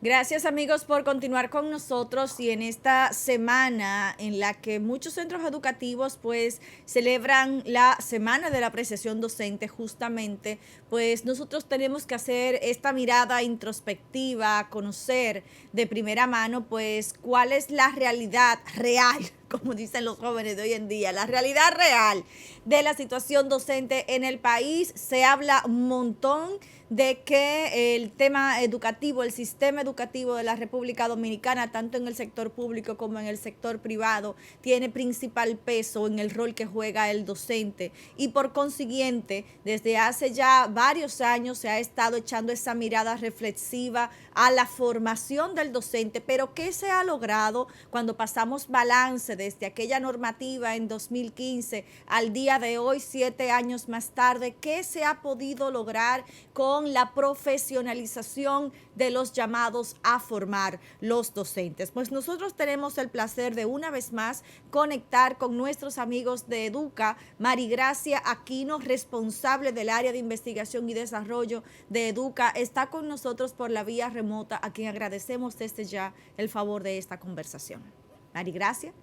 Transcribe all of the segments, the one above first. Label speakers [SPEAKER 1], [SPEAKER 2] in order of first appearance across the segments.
[SPEAKER 1] Gracias amigos por continuar con nosotros y en esta semana en la que muchos centros educativos pues celebran la semana de la apreciación docente justamente, pues nosotros tenemos que hacer esta mirada introspectiva, conocer de primera mano pues cuál es la realidad real, como dicen los jóvenes de hoy en día, la realidad real de la situación docente en el país. Se habla un montón de que el tema educativo, el sistema educativo de la República Dominicana, tanto en el sector público como en el sector privado, tiene principal peso en el rol que juega el docente y por consiguiente, desde hace ya varios años se ha estado echando esa mirada reflexiva a la formación del docente, pero ¿qué se ha logrado cuando pasamos balance desde aquella normativa en 2015 al día de hoy, 7 años más tarde? ¿Qué se ha podido lograr con la profesionalización de los llamados a formar los docentes? Pues nosotros tenemos el placer de una vez más conectar con nuestros amigos de Educa. Marigracia Aquino, responsable del área de investigación y desarrollo de Educa, está con nosotros por la vía remota, a quien agradecemos desde ya el favor de esta conversación. Marigracia.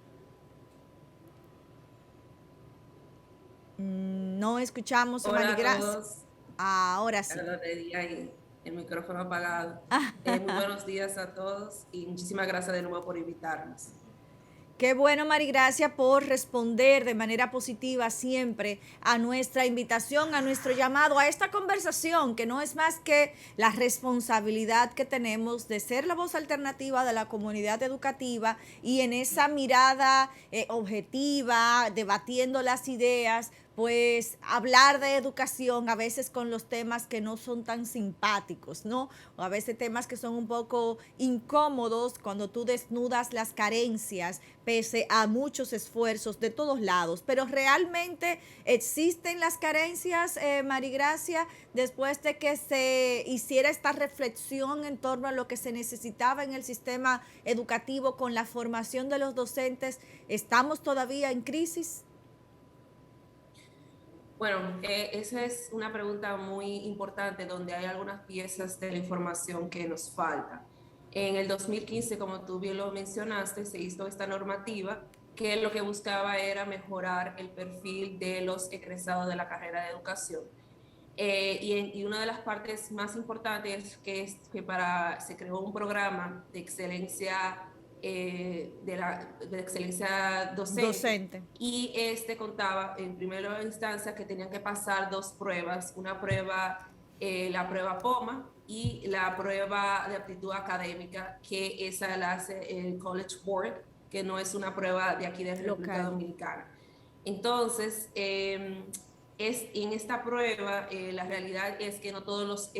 [SPEAKER 1] No escuchamos a
[SPEAKER 2] Hola a
[SPEAKER 1] Marigracia.
[SPEAKER 2] todos.
[SPEAKER 1] Ahora sí.
[SPEAKER 2] Carla Heredia y el micrófono apagado. Muy buenos días a todos y muchísimas gracias de nuevo por invitarnos.
[SPEAKER 1] Qué bueno, Marigracia, por responder de manera positiva siempre a nuestra invitación, a nuestro llamado, a esta conversación, que no es más que la responsabilidad que tenemos de ser la voz alternativa de la comunidad educativa y en esa mirada objetiva, debatiendo las ideas, pues hablar de educación a veces con los temas que no son tan simpáticos, ¿no? O a veces temas que son un poco incómodos cuando tú desnudas las carencias pese a muchos esfuerzos de todos lados. Pero realmente existen las carencias, Marigracia, después de que se hiciera esta reflexión en torno a lo que se necesitaba en el sistema educativo con la formación de los docentes. ¿Estamos todavía en crisis?
[SPEAKER 2] Bueno, esa es una pregunta muy importante donde hay algunas piezas de la información que nos falta. En el 2015, como tú bien lo mencionaste, se hizo esta normativa que lo que buscaba era mejorar el perfil de los egresados de la carrera de educación. Y una de las partes más importantes es que se creó un programa de excelencia, de excelencia docente,
[SPEAKER 1] Docente.
[SPEAKER 2] y este contaba en primera instancia que tenían que pasar dos pruebas, una prueba, la prueba POMA y la prueba de aptitud académica, que esa la hace el College Board, que no es una prueba de aquí de República
[SPEAKER 1] Local.
[SPEAKER 2] Dominicana. Entonces, en esta prueba, la realidad es que no todos los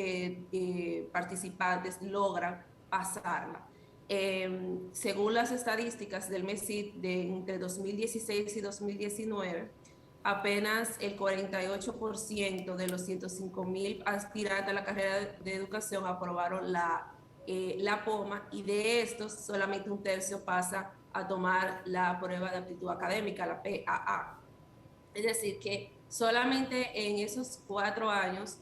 [SPEAKER 2] participantes logran pasarla. Según las estadísticas del MESID de entre 2016 y 2019, apenas el 48% de los 105.000 aspirantes a la carrera de educación aprobaron la POMA, y de estos solamente un tercio pasa a tomar la prueba de aptitud académica, la PAA. Es decir, que solamente en esos 4 años,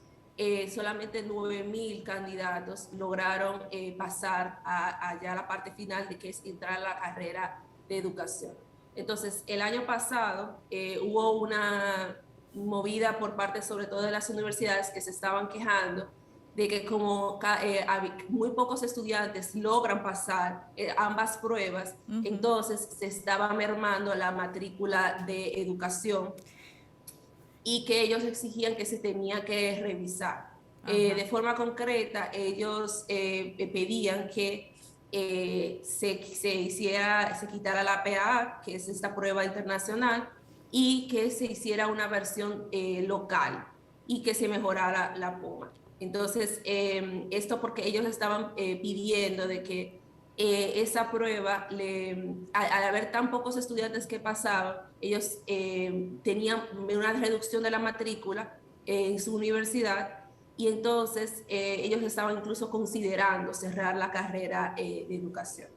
[SPEAKER 2] solamente 9.000 candidatos lograron pasar allá a la parte final, de que es entrar a la carrera de educación. Entonces, el año pasado hubo una movida por parte sobre todo de las universidades, que se estaban quejando de que como muy pocos estudiantes logran pasar ambas pruebas, entonces se estaba mermando la matrícula de educación, y que ellos exigían que se tenía que revisar. De forma concreta, ellos pedían que se quitara la PAA, que es esta prueba internacional, y que se hiciera una versión local y que se mejorara la POMA. Entonces, esto porque ellos estaban pidiendo de que esa prueba, al haber tan pocos estudiantes que pasaban, ellos tenían una reducción de la matrícula en su universidad, y entonces ellos estaban incluso considerando cerrar la carrera de educación.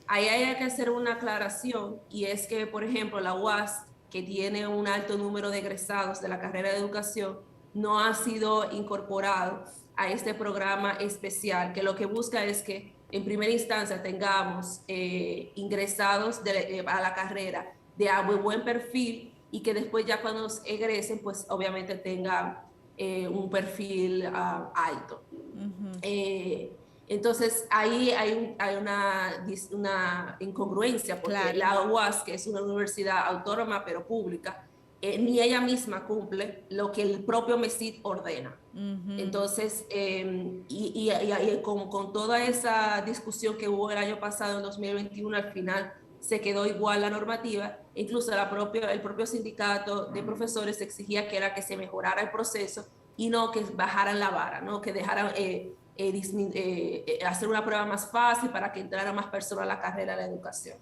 [SPEAKER 2] Ahí hay que hacer una aclaración, y es que, por ejemplo, la UAS, que tiene un alto número de egresados de la carrera de educación, no ha sido incorporado a este programa especial, que lo que busca es que en primera instancia tengamos ingresados a la carrera de muy buen perfil y que después ya cuando egresen, pues obviamente tengan un perfil alto. Entonces ahí hay una incongruencia porque
[SPEAKER 1] Claro.
[SPEAKER 2] la UAS, que es una universidad autónoma pero pública, ni ella misma cumple lo que el propio MESID ordena. Entonces, con toda esa discusión que hubo el año pasado, en 2021, al final se quedó igual la normativa. Incluso el propio sindicato de profesores exigía que se mejorara el proceso y no que bajaran la vara, ¿no? Que dejaran hacer una prueba más fácil para que entraran más personas a la carrera de la educación.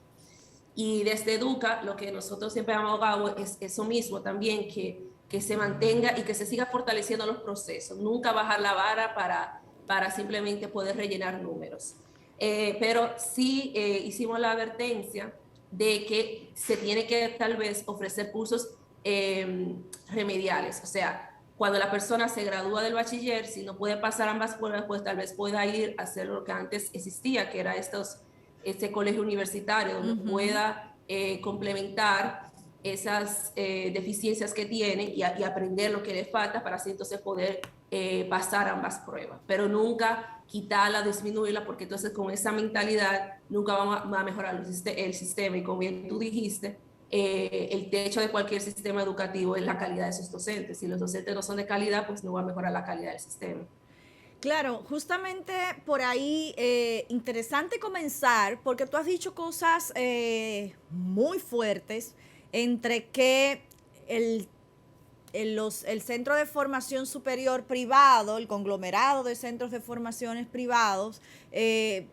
[SPEAKER 2] Y desde Educa, lo que nosotros siempre hemos abogado es eso mismo también, que se mantenga y que se siga fortaleciendo los procesos, nunca bajar la vara para simplemente poder rellenar números. Pero sí hicimos la advertencia de que se tiene que tal vez ofrecer cursos remediales, o sea, cuando la persona se gradúa del bachiller, si no puede pasar ambas pruebas, pues tal vez pueda ir a hacer lo que antes existía, que era este colegio universitario, donde pueda complementar esas deficiencias que tiene y aprender lo que le falta para así entonces poder pasar ambas pruebas, pero nunca quitarla, disminuirla, porque entonces con esa mentalidad nunca vamos a mejorar el sistema y como bien tú dijiste, el techo de cualquier sistema educativo es la calidad de sus docentes. Si los docentes no son de calidad, pues no va a mejorar la calidad del sistema.
[SPEAKER 1] Claro, justamente por ahí interesante comenzar, porque tú has dicho cosas muy fuertes entre que el el centro de formación superior privado, el conglomerado de centros de formaciones privados,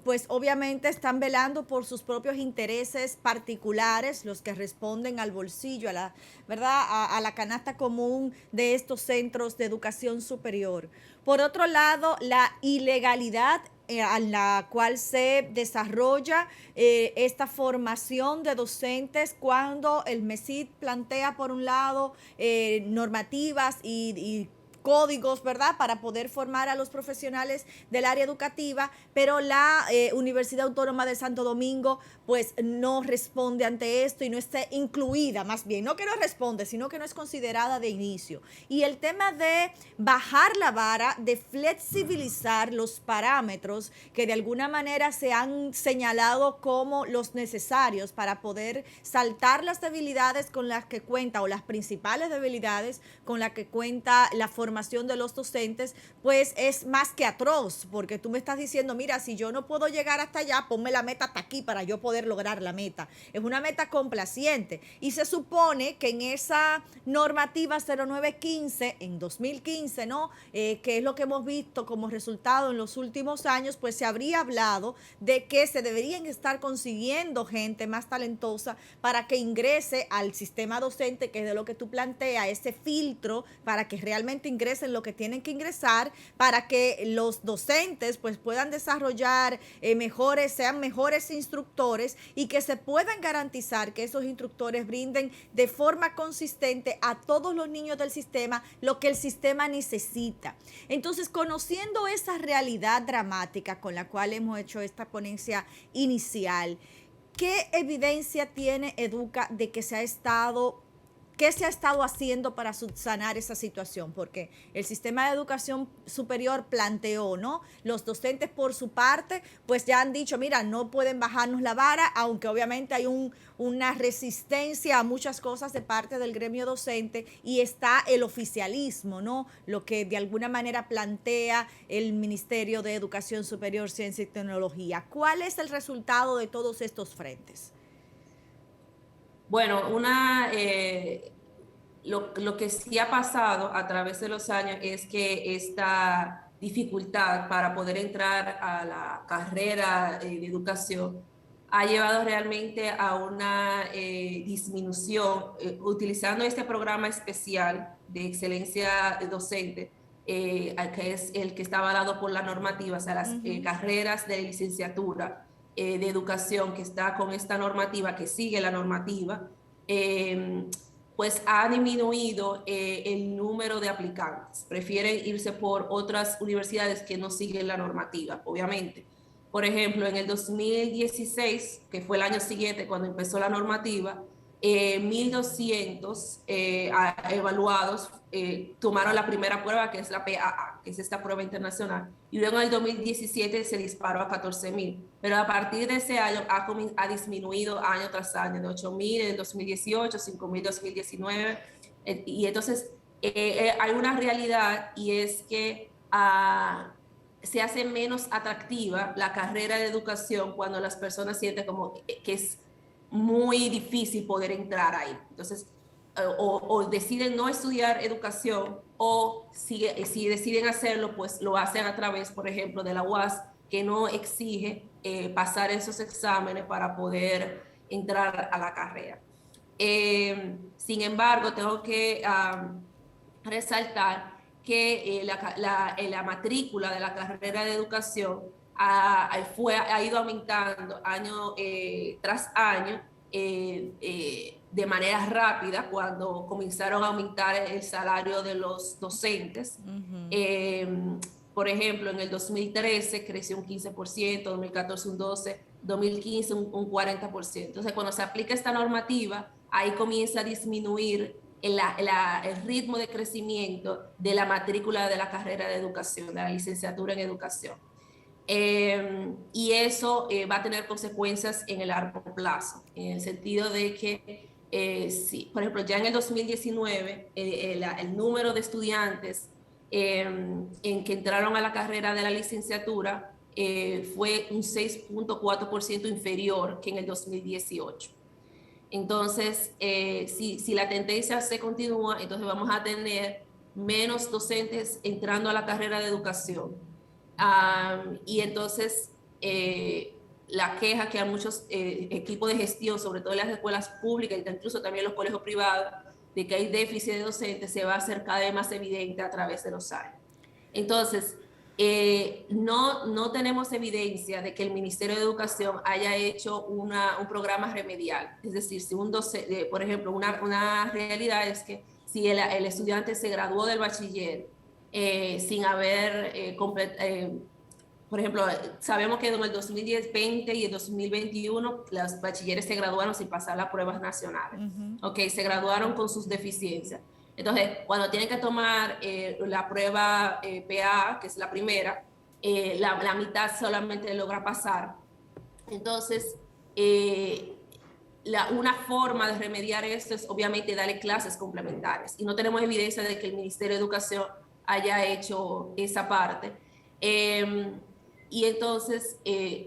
[SPEAKER 1] pues obviamente están velando por sus propios intereses particulares, los que responden al bolsillo, a la, ¿verdad? A la canasta común de estos centros de educación superior. Por otro lado, la ilegalidad en la cual se desarrolla esta formación de docentes cuando el MESID plantea por un lado normativas y códigos, ¿verdad?, para poder formar a los profesionales del área educativa, pero la Universidad Autónoma de Santo Domingo pues no responde ante esto y no está incluida, más bien, no que no responde, sino que no es considerada de inicio. Y el tema de bajar la vara, de flexibilizar los parámetros que de alguna manera se han señalado como los necesarios para poder saltar las debilidades con las que cuenta, o las principales debilidades con las que cuenta la formación de los docentes, pues es más que atroz, porque tú me estás diciendo, mira, si yo no puedo llegar hasta allá, ponme la meta hasta aquí para yo poder lograr la meta. Es una meta complaciente y se supone que en esa normativa 0915 en 2015, ¿no? Que es lo que hemos visto como resultado en los últimos años, pues se habría hablado de que se deberían estar consiguiendo gente más talentosa para que ingrese al sistema docente, que es de lo que tú planteas, ese filtro para que realmente ingresen lo que tienen que ingresar, para que los docentes pues puedan desarrollar sean mejores instructores y que se puedan garantizar que esos instructores brinden de forma consistente a todos los niños del sistema lo que el sistema necesita. Entonces, conociendo esa realidad dramática con la cual hemos hecho esta ponencia inicial, ¿qué evidencia tiene Educa de que ¿qué se ha estado haciendo para subsanar esa situación? Porque el sistema de educación superior planteó, ¿no? Los docentes por su parte, pues ya han dicho, mira, no pueden bajarnos la vara, aunque obviamente hay una resistencia a muchas cosas de parte del gremio docente, y está el oficialismo, ¿no? Lo que de alguna manera plantea el Ministerio de Educación Superior, Ciencia y Tecnología. ¿Cuál es el resultado de todos estos frentes?
[SPEAKER 2] Bueno, lo que sí ha pasado a través de los años es que esta dificultad para poder entrar a la carrera de educación ha llevado realmente a una disminución, utilizando este programa especial de excelencia docente, que es el que está avalado por la normativa, o sea, las carreras de licenciatura de educación que está con esta normativa, que sigue la normativa, pues ha disminuido el número de aplicantes. Prefieren irse por otras universidades que no siguen la normativa, obviamente, Por ejemplo, en el 2016, que fue el año siguiente cuando empezó la normativa, 1.200 evaluados tomaron la primera prueba, que es la PAA, que es esta prueba internacional, y luego en el 2017 se disparó a 14.000, pero a partir de ese año ha disminuido año tras año, de 8.000 en el 2018, 5.000 en 2019, y entonces hay una realidad, y es que se hace menos atractiva la carrera de educación cuando las personas sienten como que es muy difícil poder entrar ahí. Entonces, o deciden no estudiar educación, o si deciden hacerlo, pues lo hacen a través, por ejemplo, de la UAS, que no exige pasar esos exámenes para poder entrar a la carrera. Sin embargo, tengo que resaltar que la matrícula de la carrera de educación ha ido aumentando año tras año de manera rápida cuando comenzaron a aumentar el salario de los docentes. Por ejemplo, en el 2013 creció un 15%, 2014 un 12%, 2015 un 40%. Entonces, cuando se aplica esta normativa, ahí comienza a disminuir el ritmo de crecimiento de la matrícula de la carrera de educación, de la licenciatura en educación. Y eso va a tener consecuencias en el largo plazo, en el sentido de que, sí, por ejemplo, ya en el 2019, el número de estudiantes en que entraron a la carrera de la licenciatura fue un 6.4% inferior que en el 2018. Entonces, si la tendencia se continúa, entonces vamos a tener menos docentes entrando a la carrera de educación. Y entonces, la queja que a muchos equipos de gestión, sobre todo en las escuelas públicas, incluso también los colegios privados, de que hay déficit de docentes, se va a hacer cada vez más evidente a través de los años. Entonces, no tenemos evidencia de que el Ministerio de Educación haya hecho un programa remedial. Es decir, si por ejemplo, una realidad es que si el estudiante se graduó del bachiller sin haber por ejemplo, sabemos que en el 2020 y el 2021 los bachilleres se graduaron sin pasar las pruebas nacionales. Se graduaron con sus deficiencias. Entonces, cuando tienen que tomar la prueba PA, que es la primera, la mitad solamente logra pasar. Entonces, una forma de remediar esto es obviamente darle clases complementarias. Y no tenemos evidencia de que el Ministerio de Educación haya hecho esa parte. Y entonces,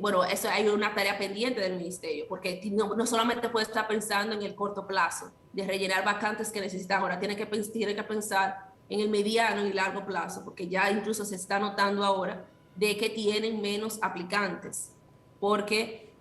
[SPEAKER 2] bueno, eso hay una tarea pendiente del ministerio, porque no solamente puede estar pensando en el corto plazo, de rellenar vacantes que necesitan, ahora tiene que pensar en el mediano y largo plazo, porque ya incluso se está notando ahora de que tienen menos aplicantes, porque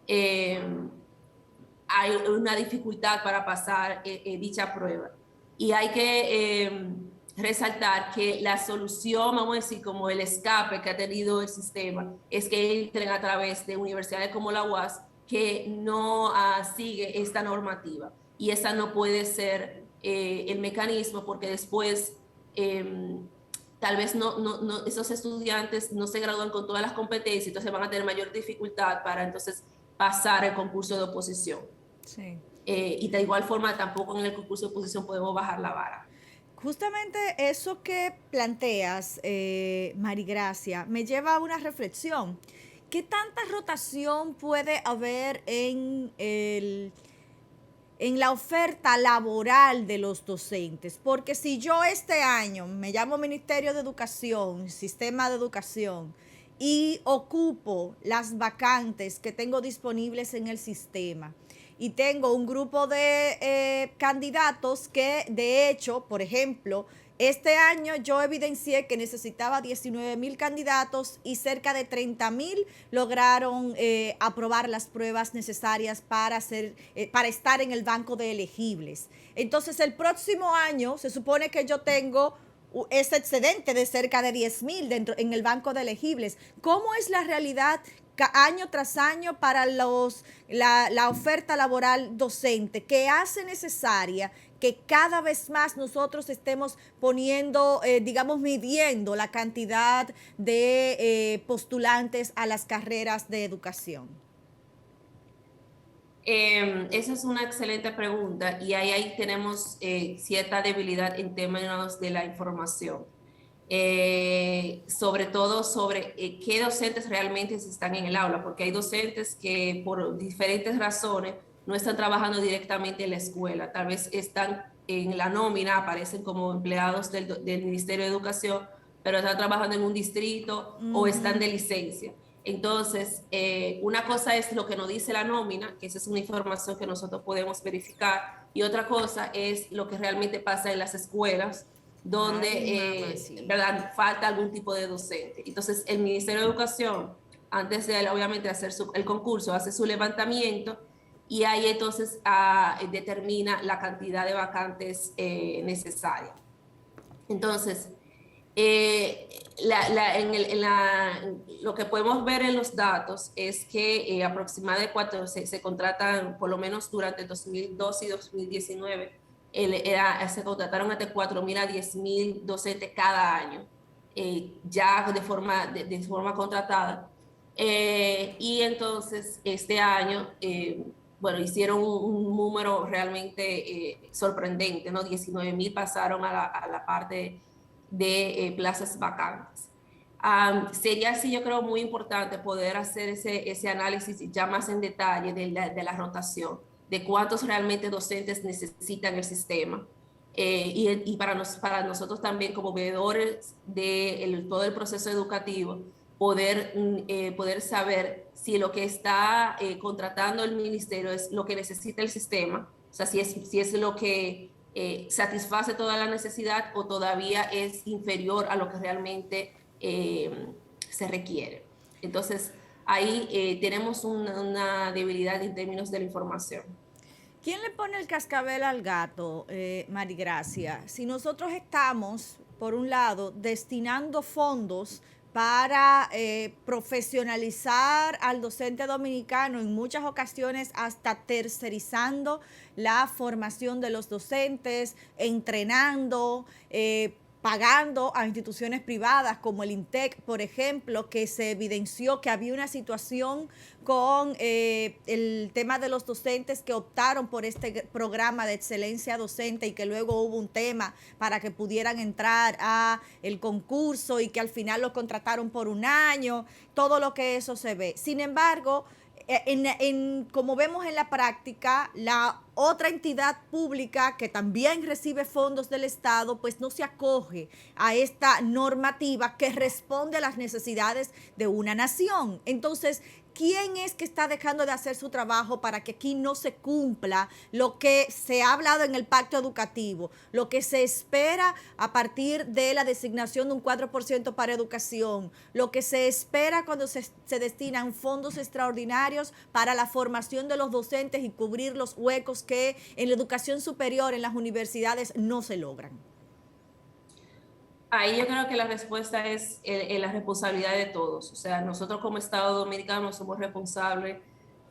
[SPEAKER 2] hay una dificultad para pasar dicha prueba. Y hay que resaltar que la solución, vamos a decir, como el escape que ha tenido el sistema, es que entren a través de universidades como la UAS, que no sigue esta normativa. Y esa no puede ser el mecanismo, porque después tal vez esos estudiantes no se gradúan con todas las competencias, entonces van a tener mayor dificultad para entonces pasar el concurso de oposición.
[SPEAKER 1] Sí.
[SPEAKER 2] Y de igual forma tampoco en el concurso de oposición podemos bajar la vara.
[SPEAKER 1] Justamente eso que planteas, Marigracia, me lleva a una reflexión. ¿Qué tanta rotación puede haber en la oferta laboral de los docentes? Porque si yo este año me llamo Ministerio de Educación, Sistema de Educación, y ocupo las vacantes que tengo disponibles en el sistema, y tengo un grupo de candidatos que, de hecho, por ejemplo, este año yo evidencié que necesitaba 19,000 candidatos y cerca de 30,000 lograron aprobar las pruebas necesarias para estar en el banco de elegibles. Entonces, el próximo año se supone que yo tengo ese excedente de cerca de 10,000 en el banco de elegibles. ¿Cómo es la realidad año tras año para la oferta laboral docente, que hace necesaria que cada vez más nosotros estemos poniendo, digamos, midiendo la cantidad de postulantes a las carreras de educación?
[SPEAKER 2] Esa es una excelente pregunta y ahí tenemos cierta debilidad en términos de la información. Sobre todo sobre qué docentes realmente están en el aula, porque hay docentes que por diferentes razones no están trabajando directamente en la escuela, tal vez están en la nómina, aparecen como empleados del Ministerio de Educación, pero están trabajando en un distrito o están de licencia. Entonces, una cosa es lo que nos dice la nómina, que esa es una información que nosotros podemos verificar, y otra cosa es lo que realmente pasa en las escuelas, donde ¿verdad? Falta algún tipo de docente. Entonces, el Ministerio de Educación, antes de obviamente hacer el concurso, hace su levantamiento y ahí entonces determina la cantidad de vacantes necesarias. Entonces, lo que podemos ver en los datos es que aproximadamente se contratan, por lo menos durante 2012 y 2019, se contrataron entre 4.000 a 10.000 docentes cada año, ya de forma contratada. Y entonces este año, bueno, hicieron un número realmente sorprendente, ¿no? 19.000 pasaron a la parte de plazas vacantes. Sería así, yo creo, muy importante poder hacer ese análisis ya más en detalle de la rotación, de cuántos realmente docentes necesitan el sistema. Y para nosotros también como veedores de todo el proceso educativo, poder saber si lo que está contratando el ministerio es lo que necesita el sistema, o sea, si es lo que satisface toda la necesidad o todavía es inferior a lo que realmente se requiere. Entonces, ahí tenemos una debilidad en términos de la información.
[SPEAKER 1] ¿Quién le pone el cascabel al gato, Marigracia? Si nosotros estamos, por un lado, destinando fondos para profesionalizar al docente dominicano, en muchas ocasiones hasta tercerizando la formación de los docentes, entrenando, pagando a instituciones privadas como el INTEC, por ejemplo, que se evidenció que había una situación con el tema de los docentes que optaron por este programa de excelencia docente y que luego hubo un tema para que pudieran entrar a el concurso y que al final los contrataron por un año, todo lo que eso se ve. Sin embargo, como vemos en la práctica, la otra entidad pública que también recibe fondos del Estado, pues no se acoge a esta normativa que responde a las necesidades de una nación. Entonces, ¿quién es que está dejando de hacer su trabajo para que aquí no se cumpla lo que se ha hablado en el pacto educativo, lo que se espera a partir de la designación de un 4% para educación, lo que se espera cuando se destinan fondos extraordinarios para la formación de los docentes y cubrir los huecos que en la educación superior, en las universidades, no se logran?
[SPEAKER 2] Ahí yo creo que la respuesta es la responsabilidad de todos. O sea, nosotros como Estado Dominicano somos responsables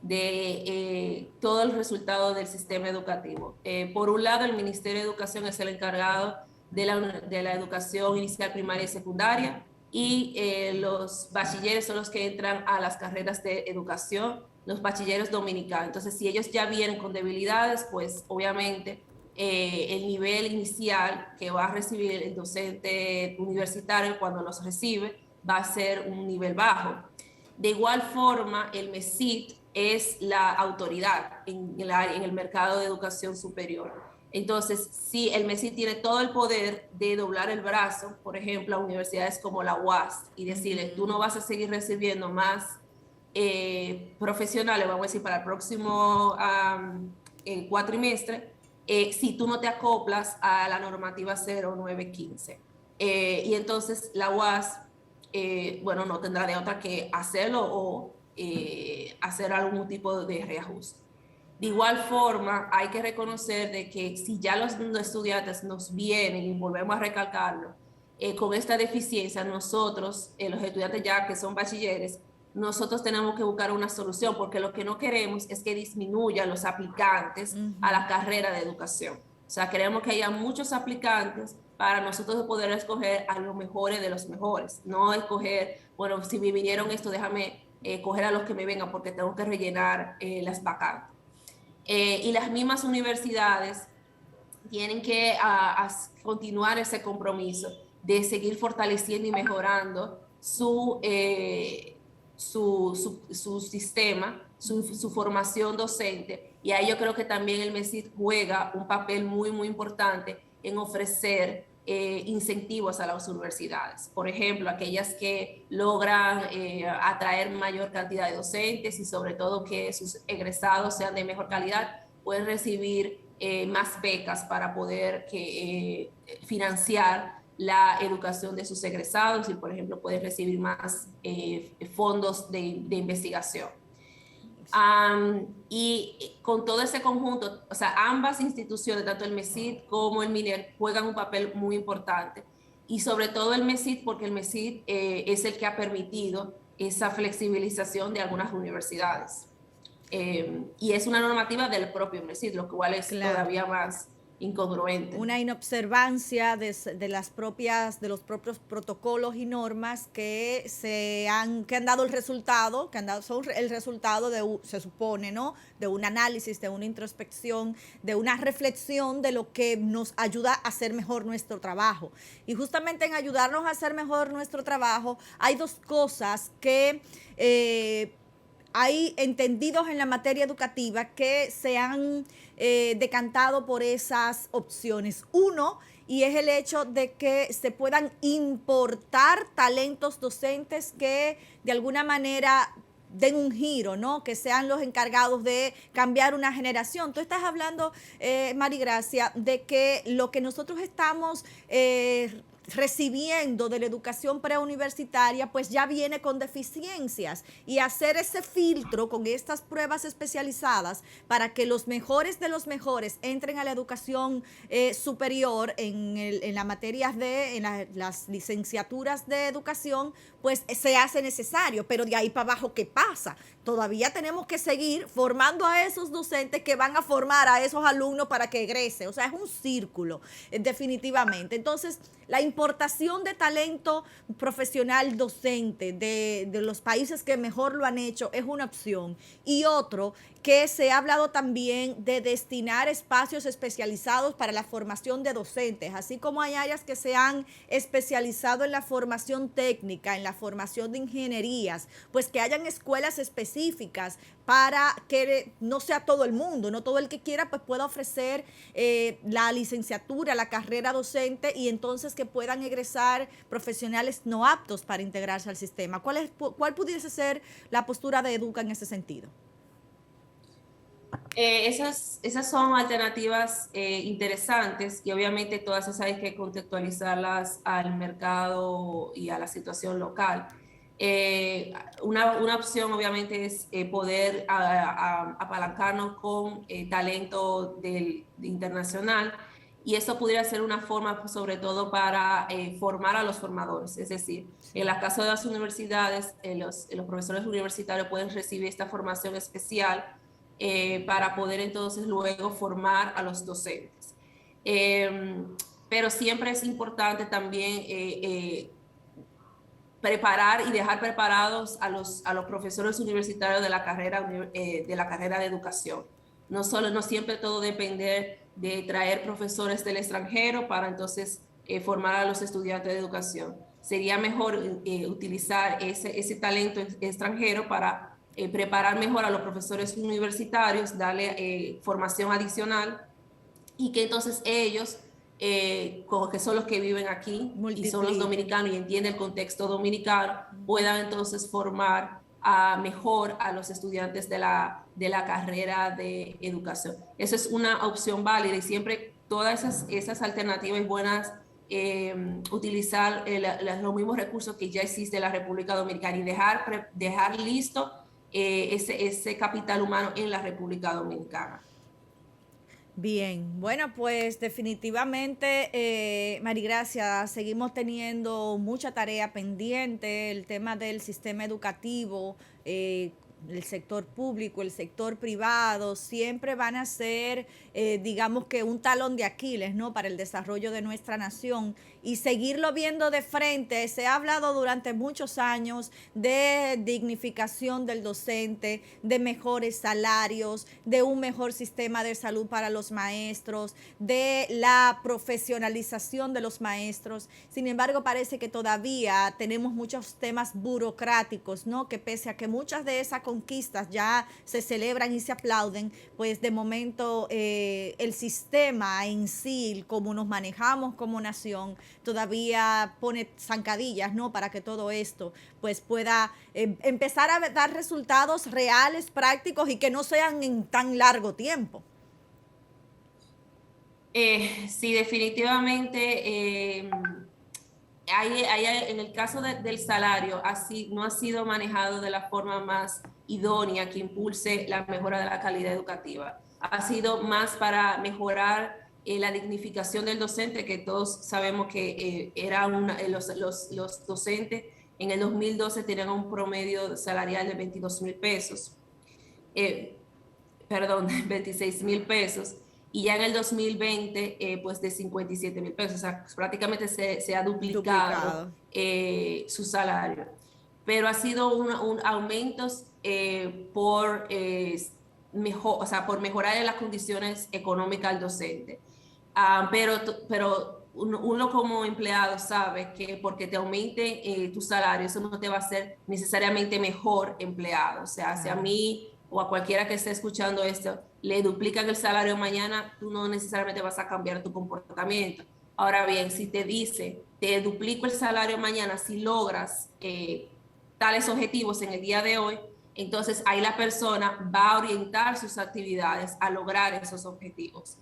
[SPEAKER 2] de todo el resultado del sistema educativo. Por un lado, el Ministerio de Educación es el encargado de la educación inicial, primaria y secundaria, y los bachilleres son los que entran a las carreras de educación, los bachilleros dominicanos. Entonces, si ellos ya vienen con debilidades, pues obviamente el nivel inicial que va a recibir el docente universitario cuando los recibe va a ser un nivel bajo. De igual forma, el MESIT es la autoridad en el mercado de educación superior. Entonces, sí, el MESIT tiene todo el poder de doblar el brazo, por ejemplo, a universidades como la UAS y decirle, tú no vas a seguir recibiendo más profesionales, vamos a decir, para el próximo cuatrimestre, si tú no te acoplas a la normativa 0915. Y entonces la UAS, bueno, no tendrá de otra que hacerlo o hacer algún tipo de reajuste. De igual forma, hay que reconocer de que si ya los estudiantes nos vienen, y volvemos a recalcarlo, con esta deficiencia, nosotros, los estudiantes ya que son bachilleres, nosotros tenemos que buscar una solución, porque lo que no queremos es que disminuyan los aplicantes a la carrera de educación. O sea, queremos que haya muchos aplicantes para nosotros poder escoger a los mejores de los mejores, no escoger, bueno, si me vinieron esto, déjame coger a los que me vengan porque tengo que rellenar las vacantes. Y las mismas universidades tienen que continuar ese compromiso de seguir fortaleciendo y mejorando su sistema, su formación docente. Y ahí yo creo que también el MESID juega un papel muy, muy importante en ofrecer incentivos a las universidades. Por ejemplo, aquellas que logran atraer mayor cantidad de docentes y sobre todo que sus egresados sean de mejor calidad, pueden recibir más becas para poder financiar la educación de sus egresados y, por ejemplo, pueden recibir más fondos de investigación. Y con todo ese conjunto, o sea, ambas instituciones, tanto el MESID como el MINER, juegan un papel muy importante. Y sobre todo el MESID, porque el MESID es el que ha permitido esa flexibilización de algunas universidades. Y es una normativa del propio MESID, lo cual es todavía más incongruente.
[SPEAKER 1] Una inobservancia de los propios protocolos y normas que han dado el resultado, son el resultado se supone, ¿no? De un análisis, de una introspección, de una reflexión de lo que nos ayuda a hacer mejor nuestro trabajo. Y justamente en ayudarnos a hacer mejor nuestro trabajo, hay dos cosas que hay entendidos en la materia educativa que se han decantado por esas opciones. Uno, y es el hecho de que se puedan importar talentos docentes que de alguna manera den un giro, ¿no? Que sean los encargados de cambiar una generación. Tú estás hablando, Marigracia, de que lo que nosotros estamos recibiendo de la educación preuniversitaria, pues ya viene con deficiencias, y hacer ese filtro con estas pruebas especializadas para que los mejores de los mejores entren a la educación superior en las materias las licenciaturas de educación, pues se hace necesario. Pero de ahí para abajo, ¿qué pasa? Todavía tenemos que seguir formando a esos docentes que van a formar a esos alumnos para que egresen. O sea, es un círculo, definitivamente. Entonces, la importación de talento profesional docente de los países que mejor lo han hecho es una opción. Y otro, que se ha hablado también de destinar espacios especializados para la formación de docentes, así como hay áreas que se han especializado en la formación técnica, en la formación de ingenierías, pues que hayan escuelas específicas para que no sea todo el mundo, no todo el que quiera pues pueda ofrecer la licenciatura, la carrera docente, y entonces que puedan egresar profesionales no aptos para integrarse al sistema. ¿Cuál pudiese ser la postura de Educa en ese sentido?
[SPEAKER 2] Esas son alternativas interesantes, y obviamente todas esas hay que contextualizarlas al mercado y a la situación local. Una opción obviamente es poder apalancarnos con talento internacional, y eso pudiera ser una forma sobre todo para formar a los formadores. Es decir, en el caso de las universidades, los profesores universitarios pueden recibir esta formación especial para poder entonces luego formar a los docentes. Pero siempre es importante también preparar y dejar preparados a los profesores universitarios de la carrera de educación. No siempre todo depender de traer profesores del extranjero para entonces formar a los estudiantes de educación. Sería mejor utilizar ese talento extranjero para preparar mejor a los profesores universitarios, darle formación adicional, y que entonces ellos, como que son los que viven aquí y son los dominicanos y entienden el contexto dominicano, puedan entonces formar mejor a los estudiantes de la carrera de educación. Esa es una opción válida, y siempre todas esas alternativas buenas, utilizar los mismos recursos que ya existe en la República Dominicana, y dejar listo ese capital humano en la República Dominicana.
[SPEAKER 1] Bien, bueno, pues definitivamente, Marigracia, seguimos teniendo mucha tarea pendiente, el tema del sistema educativo, el sector público, el sector privado, siempre van a ser, digamos que un talón de Aquiles, ¿no? Para el desarrollo de nuestra nación y seguirlo viendo de frente. Se ha hablado durante muchos años de dignificación del docente, de mejores salarios, de un mejor sistema de salud para los maestros, de la profesionalización de los maestros. Sin embargo, parece que todavía tenemos muchos temas burocráticos, ¿no? Que pese a que muchas de esas conquistas ya se celebran y se aplauden, pues de momento el sistema en sí, como nos manejamos como nación, todavía pone zancadillas, ¿no? Para que todo esto pues pueda empezar a dar resultados reales, prácticos y que no sean en tan largo tiempo.
[SPEAKER 2] Sí, definitivamente. En el caso del salario, así no ha sido manejado de la forma más idónea que impulse la mejora de la calidad educativa. Ha sido más para mejorar la dignificación del docente, que todos sabemos que los docentes en el 2012 tenían un promedio salarial de 22,000 pesos. Eh, perdón, 26,000 pesos, y ya en el 2020, pues de 57,000 pesos, o sea, prácticamente se ha duplicado,
[SPEAKER 1] Duplicado.
[SPEAKER 2] su salario, pero ha sido un aumentos o sea, por mejorar en las condiciones económicas al docente. Pero uno como empleado sabe que porque te aumente tu salario, eso no te va a hacer necesariamente mejor empleado. O sea, si a
[SPEAKER 1] Claro.
[SPEAKER 2] mí o a cualquiera que esté escuchando esto le duplican el salario mañana, tú no necesariamente vas a cambiar tu comportamiento. Ahora bien, si te dice, te duplico el salario mañana si logras tales objetivos en el día de hoy, entonces ahí la persona va a orientar sus actividades a lograr esos objetivos.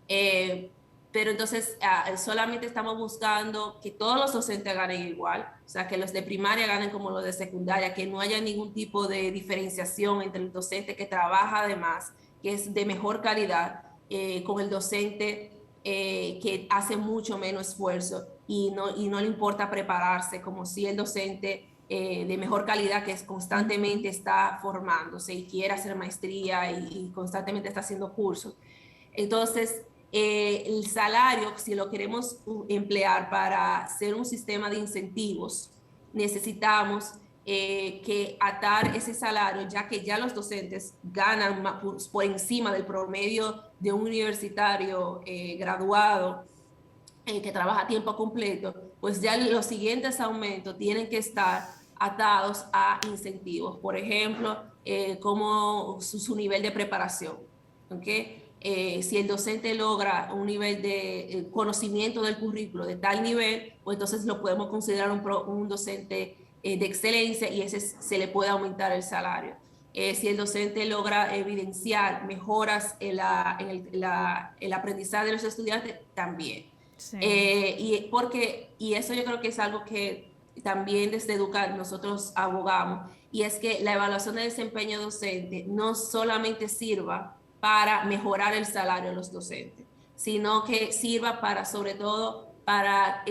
[SPEAKER 2] Eh, pero entonces solamente estamos buscando que todos los docentes ganen igual, o sea, que los de primaria ganen como los de secundaria, que no haya ningún tipo de diferenciación entre el docente que trabaja además, que es de mejor calidad, con el docente que hace mucho menos esfuerzo y no le importa prepararse, como si el docente de mejor calidad que constantemente está formándose y quiere hacer maestría y constantemente está haciendo cursos. Entonces, el salario, si lo queremos emplear para hacer un sistema de incentivos, necesitamos que atar ese salario, ya que ya los docentes ganan por encima del promedio de un universitario graduado que trabaja a tiempo completo, pues ya los siguientes aumentos tienen que estar atados a incentivos. Por ejemplo, como su nivel de preparación. ¿Okay? Si el docente logra un nivel de conocimiento del currículo de tal nivel, pues entonces lo podemos considerar un docente de excelencia y ese se le puede aumentar el salario. Si el docente logra evidenciar mejoras el aprendizaje de los estudiantes, también.
[SPEAKER 1] Sí.
[SPEAKER 2] Y eso yo creo que es algo que también desde Educar nosotros abogamos, y es que la evaluación de desempeño docente no solamente sirva para mejorar el salario de los docentes, sino que sirva para, sobre todo, para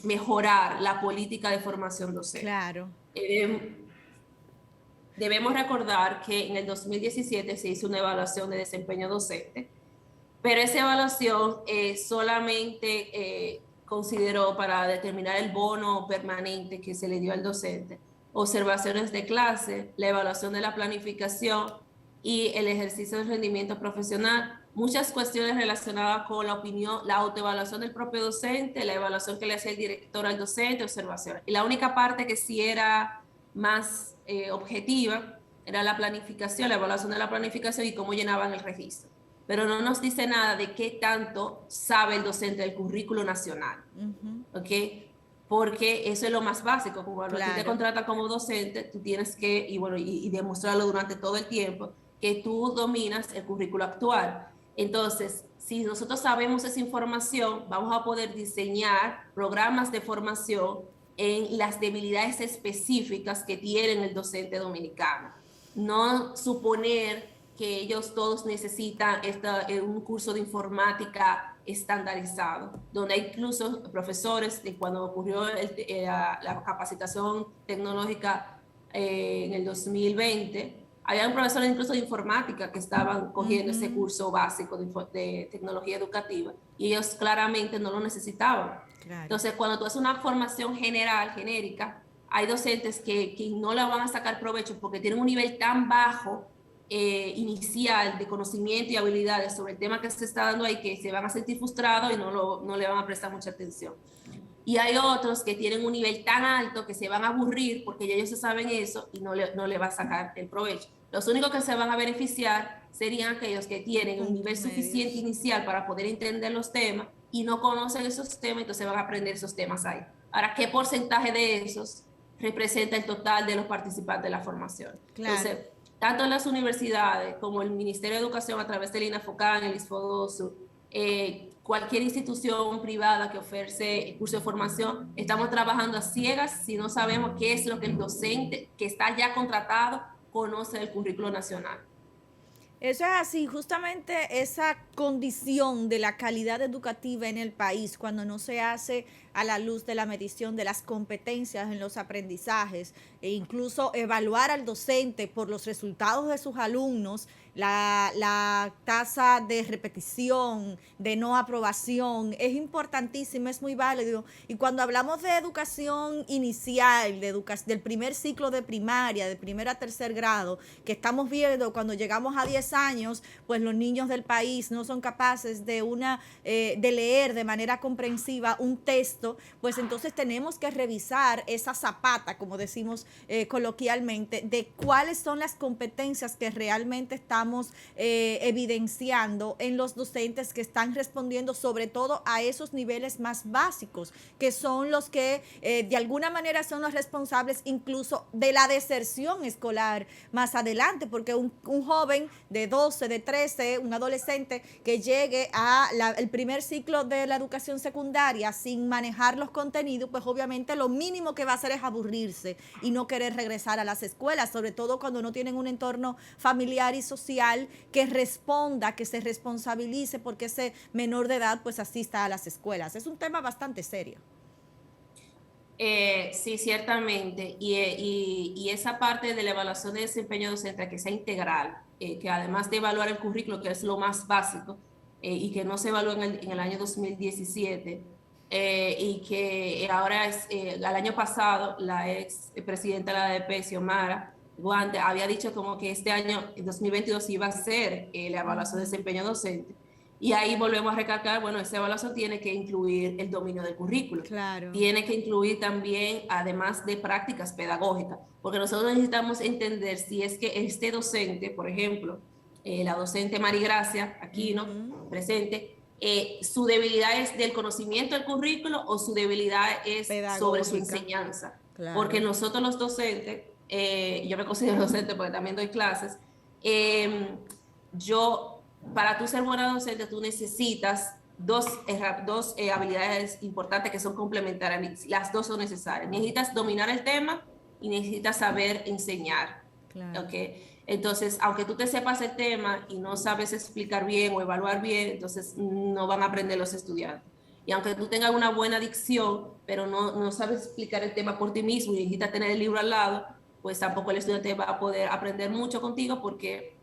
[SPEAKER 2] mejorar la política de formación docente.
[SPEAKER 1] Claro.
[SPEAKER 2] Eh, Debemos recordar que en el 2017 se hizo una evaluación de desempeño docente, pero esa evaluación solamente consideró para determinar el bono permanente que se le dio al docente, observaciones de clase, la evaluación de la planificación y el ejercicio del rendimiento profesional, muchas cuestiones relacionadas con la opinión, la autoevaluación del propio docente, la evaluación que le hacía el director al docente, observaciones. Y la única parte que sí era más objetiva era la planificación, la evaluación de la planificación y cómo llenaban el registro, pero no nos dice nada de qué tanto sabe el docente del currículo nacional, ¿ok? Porque eso es lo más básico. Cuando a ti te
[SPEAKER 1] Claro.
[SPEAKER 2] contratan como docente, tú tienes que, y demostrarlo durante todo el tiempo, que tú dominas el currículo actual. Entonces, si nosotros sabemos esa información, vamos a poder diseñar programas de formación en las debilidades específicas que tiene el docente dominicano. No suponer que ellos todos necesitan un curso de informática estandarizado, donde hay incluso profesores de cuando ocurrió la capacitación tecnológica en el 2020, había profesores incluso de informática que estaban cogiendo ese curso básico de tecnología educativa y ellos claramente no lo necesitaban.
[SPEAKER 1] Claro.
[SPEAKER 2] Entonces, cuando tú haces una formación general, genérica, hay docentes que no la van a sacar provecho porque tienen un nivel tan bajo inicial de conocimiento y habilidades sobre el tema que se está dando ahí que se van a sentir frustrados y no le van a prestar mucha atención. Y hay otros que tienen un nivel tan alto que se van a aburrir porque ya ellos se saben eso y no le va a sacar el provecho. Los únicos que se van a beneficiar serían aquellos que tienen un nivel suficiente inicial para poder entender los temas y no conocen esos temas, entonces van a aprender esos temas ahí. Ahora, ¿qué porcentaje de esos representa el total de los participantes de la formación?
[SPEAKER 1] Claro.
[SPEAKER 2] Entonces, tanto en las universidades como el Ministerio de Educación a través del INAFOCAN, el ISFODOSU, cualquier institución privada que ofrece curso de formación, estamos trabajando a ciegas si no sabemos qué es lo que el docente que está ya contratado conoce del currículo nacional.
[SPEAKER 1] Eso es así, justamente esa condición de la calidad educativa en el país, cuando no se hace a la luz de la medición de las competencias en los aprendizajes e incluso evaluar al docente por los resultados de sus alumnos, la tasa de repetición, de no aprobación, es importantísima, es muy válido. Y cuando hablamos de educación inicial, del primer ciclo de primaria, de primer a tercer grado, que estamos viendo cuando llegamos a 10 años, pues los niños del país no son capaces de leer de manera comprensiva un texto, pues entonces tenemos que revisar esa zapata, como decimos coloquialmente, de cuáles son las competencias que realmente estamos evidenciando en los docentes que están respondiendo sobre todo a esos niveles más básicos, que son los que de alguna manera son los responsables incluso de la deserción escolar más adelante, porque un joven de 12, de 13, un adolescente que llegue al primer ciclo de la educación secundaria sin manejar los contenidos, pues obviamente lo mínimo que va a hacer es aburrirse y no querer regresar a las escuelas, sobre todo cuando no tienen un entorno familiar y social que responda, que se responsabilice porque ese menor de edad pues asista a las escuelas. Es un tema bastante serio.
[SPEAKER 2] Sí, ciertamente. Y esa parte de la evaluación de desempeño docente que sea integral, que además de evaluar el currículo, que es lo más básico, y que no se evaluó en el año 2017, y que ahora el año pasado la ex presidenta de la ADP, Xiomara Guante, había dicho como que este año, en 2022, iba a ser la evaluación de desempeño docente. Y ahí volvemos a recalcar, bueno, esa evaluación tiene que incluir el dominio del currículo.
[SPEAKER 1] Claro.
[SPEAKER 2] Tiene que incluir también, además de prácticas pedagógicas, porque nosotros necesitamos entender si es que este docente, por ejemplo, la docente Marigracia Aquino, presente, su debilidad es del conocimiento del currículo o su debilidad es sobre su enseñanza. Claro. Porque nosotros los docentes, yo me considero docente porque también doy clases, para tú ser buena docente, tú necesitas dos habilidades importantes que son complementarias. Las dos son necesarias. Necesitas dominar el tema y necesitas saber enseñar. Claro. ¿Okay? Entonces, aunque tú te sepas el tema y no sabes explicar bien o evaluar bien, entonces no van a aprender los estudiantes. Y aunque tú tengas una buena dicción, pero no sabes explicar el tema por ti mismo y necesitas tener el libro al lado, pues tampoco el estudiante va a poder aprender mucho contigo porque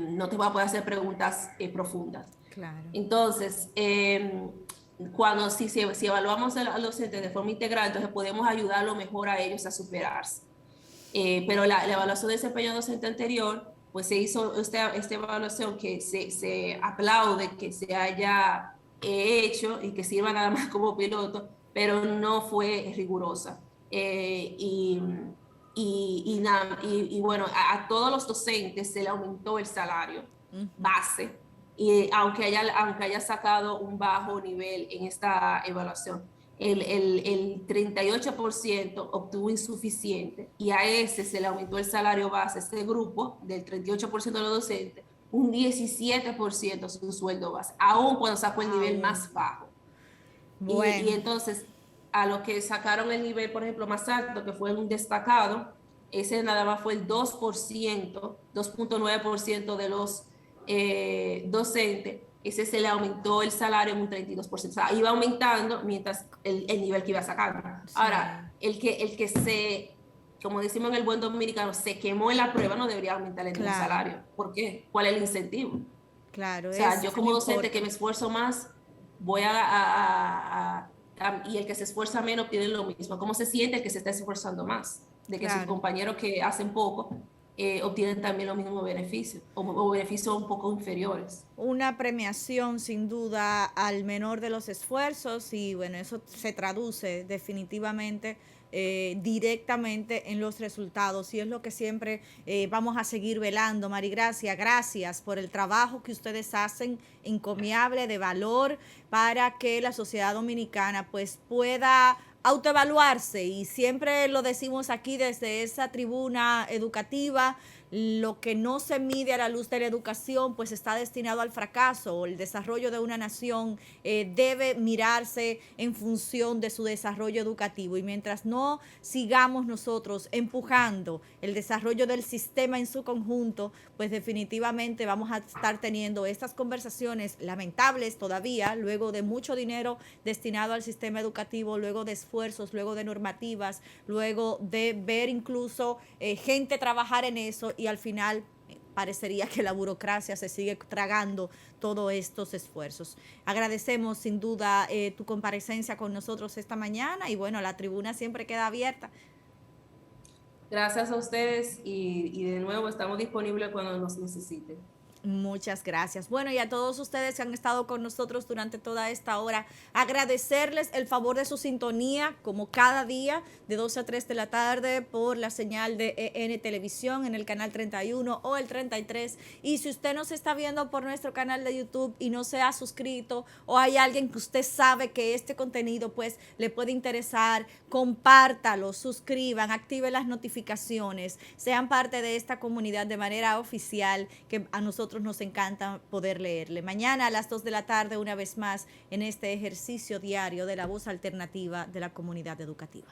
[SPEAKER 2] no te va a poder hacer preguntas profundas.
[SPEAKER 1] Claro.
[SPEAKER 2] Entonces, si evaluamos a los docentes de forma integral, entonces podemos ayudarlo mejor a ellos a superarse. Pero la evaluación de desempeño docente anterior, pues se hizo esta evaluación que se aplaude que se haya hecho y que sirva nada más como piloto, pero no fue rigurosa. Y bueno, a todos los docentes se le aumentó el salario base, y aunque haya sacado un bajo nivel en esta evaluación, el 38% obtuvo insuficiente y a ese se le aumentó el salario base, este grupo del 38% de los docentes, un 17% su sueldo base, aún cuando sacó el nivel más bajo. Bueno. Y entonces, a los que sacaron el nivel, por ejemplo, más alto, que fue un destacado, ese nada más fue el 2.9% de los docentes, ese se le aumentó el salario en un 32%. O sea, iba aumentando mientras el nivel que iba sacando.
[SPEAKER 1] Sí.
[SPEAKER 2] Ahora, el que se, como decimos en el buen dominicano, se quemó en la prueba, no debería aumentar el mismo salario. ¿Por qué? ¿Cuál es el incentivo?
[SPEAKER 1] Claro,
[SPEAKER 2] O sea, yo
[SPEAKER 1] eso no
[SPEAKER 2] como docente
[SPEAKER 1] importa.
[SPEAKER 2] que me esfuerzo más, voy y el que se esfuerza menos pide lo mismo. ¿Cómo se siente el que se está esforzando más? De que sus
[SPEAKER 1] Claro.
[SPEAKER 2] compañeros que hacen poco obtienen también los mismos beneficios o beneficios un poco inferiores.
[SPEAKER 1] Una premiación sin duda al menor de los esfuerzos y bueno, eso se traduce definitivamente directamente en los resultados y es lo que siempre vamos a seguir velando. Marigracia, gracias por el trabajo que ustedes hacen, encomiable, de valor, para que la sociedad dominicana pues pueda autoevaluarse y siempre lo decimos aquí desde esa tribuna educativa. Lo que no se mide a la luz de la educación pues está destinado al fracaso. El desarrollo de una nación debe mirarse en función de su desarrollo educativo y mientras no sigamos nosotros empujando el desarrollo del sistema en su conjunto, pues definitivamente vamos a estar teniendo estas conversaciones lamentables todavía, luego de mucho dinero destinado al sistema educativo, luego de esfuerzos, luego de normativas, luego de ver incluso gente trabajar en eso y al final parecería que la burocracia se sigue tragando todos estos esfuerzos. Agradecemos sin duda tu comparecencia con nosotros esta mañana y bueno, la tribuna siempre queda abierta.
[SPEAKER 2] Gracias a ustedes y de nuevo estamos disponibles cuando nos necesiten.
[SPEAKER 1] Muchas gracias. Bueno, y a todos ustedes que han estado con nosotros durante toda esta hora, agradecerles el favor de su sintonía, como cada día, de 2 a 3 de la tarde, por la señal de EN Televisión en el canal 31 o el 33. Y si usted nos está viendo por nuestro canal de YouTube y no se ha suscrito, o hay alguien que usted sabe que este contenido pues le puede interesar, compártalo, suscriban, activen las notificaciones, sean parte de esta comunidad de manera oficial, que a nosotros nos encanta poder leerle. Mañana a las 2 de la tarde, una vez más, en este ejercicio diario de la voz alternativa de la comunidad educativa.